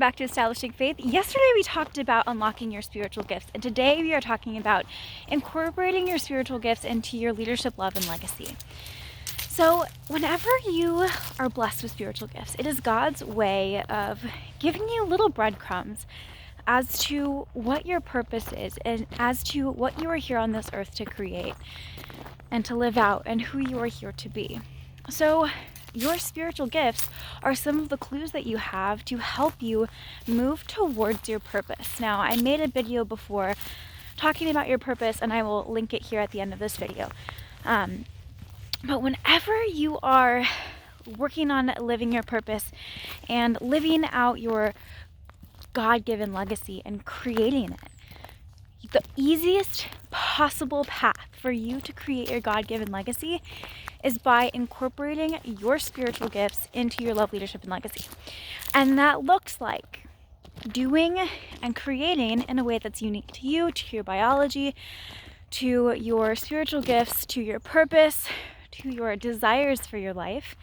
Back to Establishing Faith. Yesterday we talked about unlocking your spiritual gifts, and today we are talking about incorporating your spiritual gifts into your leadership, love, and legacy. So whenever you are blessed with spiritual gifts, it is God's way of giving you little breadcrumbs as to what your purpose is and as to what you are here on this earth to create and to live out and who you are here to be. So your spiritual gifts are some of the clues that you have to help you move towards your purpose. Now, I made a video before talking about your purpose, and I will link it here at the end of this video. But whenever you are working on living your purpose and living out your God-given legacy and creating it, the easiest possible path for you to create your God-given legacy is by incorporating your spiritual gifts into your love, leadership, and legacy. And that looks like doing and creating in a way that's unique to you, to your biology, to your spiritual gifts, to your purpose, to your desires for your life,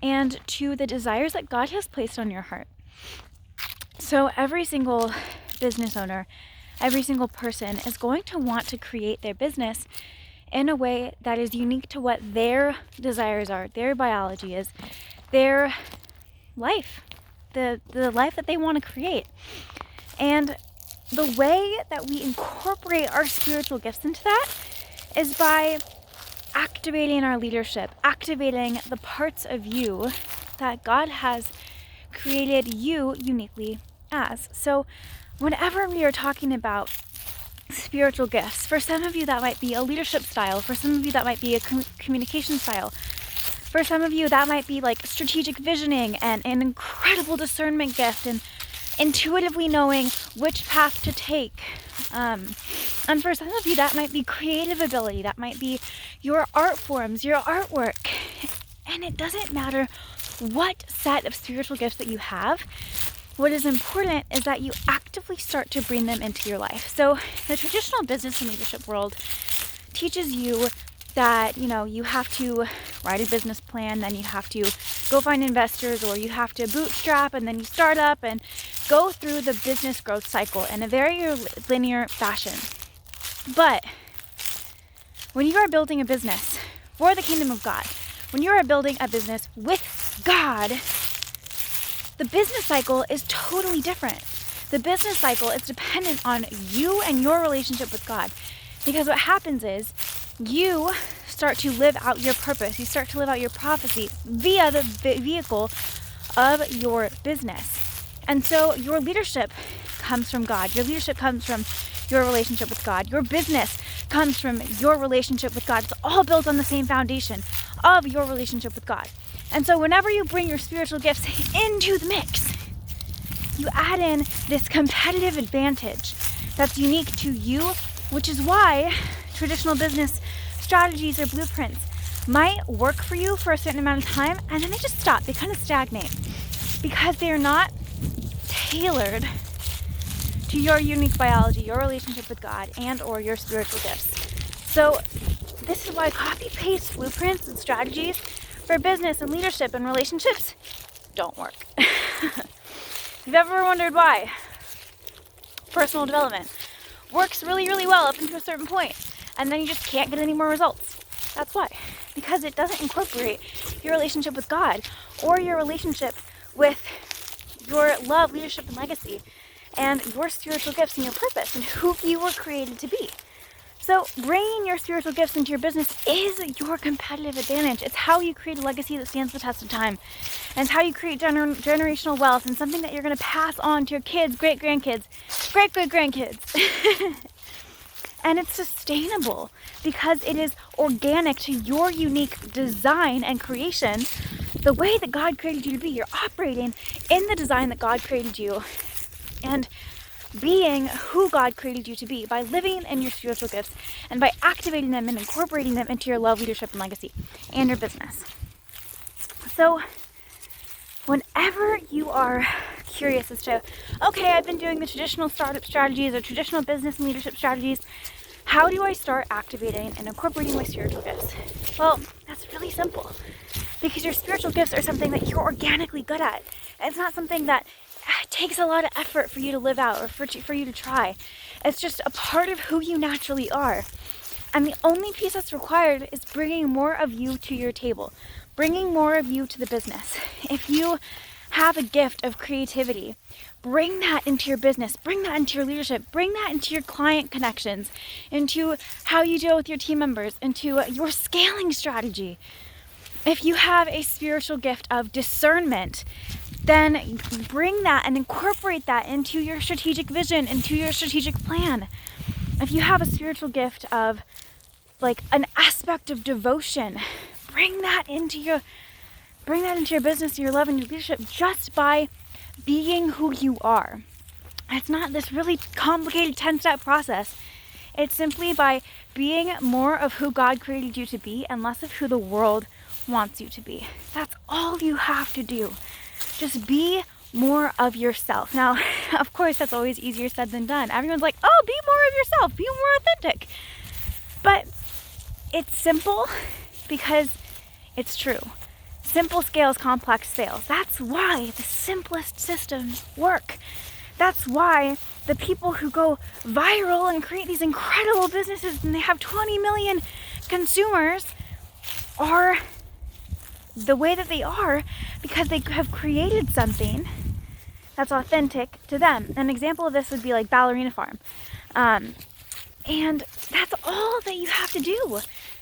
and to the desires that God has placed on your heart. So every single business owner, every single person is going to want to create their business in a way that is unique to what their desires are, their biology is, their life, the life that they want to create. And the way that we incorporate our spiritual gifts into that is by activating our leadership, activating the parts of you that God has created you uniquely as. So whenever we are talking about spiritual gifts, for some of you that might be a leadership style, for some of you that might be a communication style, for some of you that might be like strategic visioning and an incredible discernment gift and intuitively knowing which path to take. And for some of you that might be creative ability, that might be your art forms, your artwork. And it doesn't matter what set of spiritual gifts that you have. What is important is that you actively start to bring them into your life. So the traditional business and leadership world teaches you that, you have to write a business plan, then you have to go find investors, or you have to bootstrap, and then you start up and go through the business growth cycle in a very linear fashion. But when you are building a business for the kingdom of God, when you are building a business with God, the business cycle is totally different. The business cycle is dependent on you and your relationship with God. Because what happens is you start to live out your purpose. You start to live out your prophecy via the vehicle of your business. And so your leadership comes from God. Your leadership comes from your relationship with God. Your business comes from your relationship with God. It's all built on the same foundation of your relationship with God. And so whenever you bring your spiritual gifts into the mix, you add in this competitive advantage that's unique to you, which is why traditional business strategies or blueprints might work for you for a certain amount of time, and then they just stop. They kind of stagnate because they're not tailored to your unique biology, your relationship with God, and or your spiritual gifts. So this is why copy-paste blueprints and strategies for business and leadership and relationships don't work. If you've ever wondered why personal development works really, really well up until a certain point, and then you just can't get any more results, that's why. Because it doesn't incorporate your relationship with God or your relationship with your love, leadership, and legacy, and your spiritual gifts and your purpose and who you were created to be. So bringing your spiritual gifts into your business is your competitive advantage. It's how you create a legacy that stands the test of time. And it's how you create generational wealth and something that you're going to pass on to your kids, great-grandkids, great-great-grandkids. And it's sustainable because it is organic to your unique design and creation. The way that God created you to be, you're operating in the design that God created you and being who God created you to be by living in your spiritual gifts and by activating them and incorporating them into your love, leadership, and legacy and your business. So whenever you are curious as to, okay, I've been doing the traditional startup strategies or traditional business and leadership strategies, how do I start activating and incorporating my spiritual gifts? Well, that's really simple because your spiritual gifts are something that you're organically good at. And it's not something that takes a lot of effort for you to live out or for you to try. It's just a part of who you naturally are. And the only piece that's required is bringing more of you to your table, bringing more of you to the business. If you have a gift of creativity, bring that into your business, bring that into your leadership, bring that into your client connections, into how you deal with your team members, into your scaling strategy. If you have a spiritual gift of discernment, then bring that and incorporate that into your strategic vision, into your strategic plan. If you have a spiritual gift of like an aspect of devotion, bring that into your business, your love, and your leadership just by being who you are. It's not this really complicated 10-step process. It's simply by being more of who God created you to be and less of who the world wants you to be. That's all you have to do. Just be more of yourself. Now, of course, that's always easier said than done. Everyone's like, oh, be more of yourself, be more authentic. But it's simple because it's true. Simple scales, complex fails. That's why the simplest systems work. That's why the people who go viral and create these incredible businesses and they have 20 million consumers are the way that they are, because they have created something that's authentic to them. An example of this would be like Ballerina Farm. And that's all that you have to do.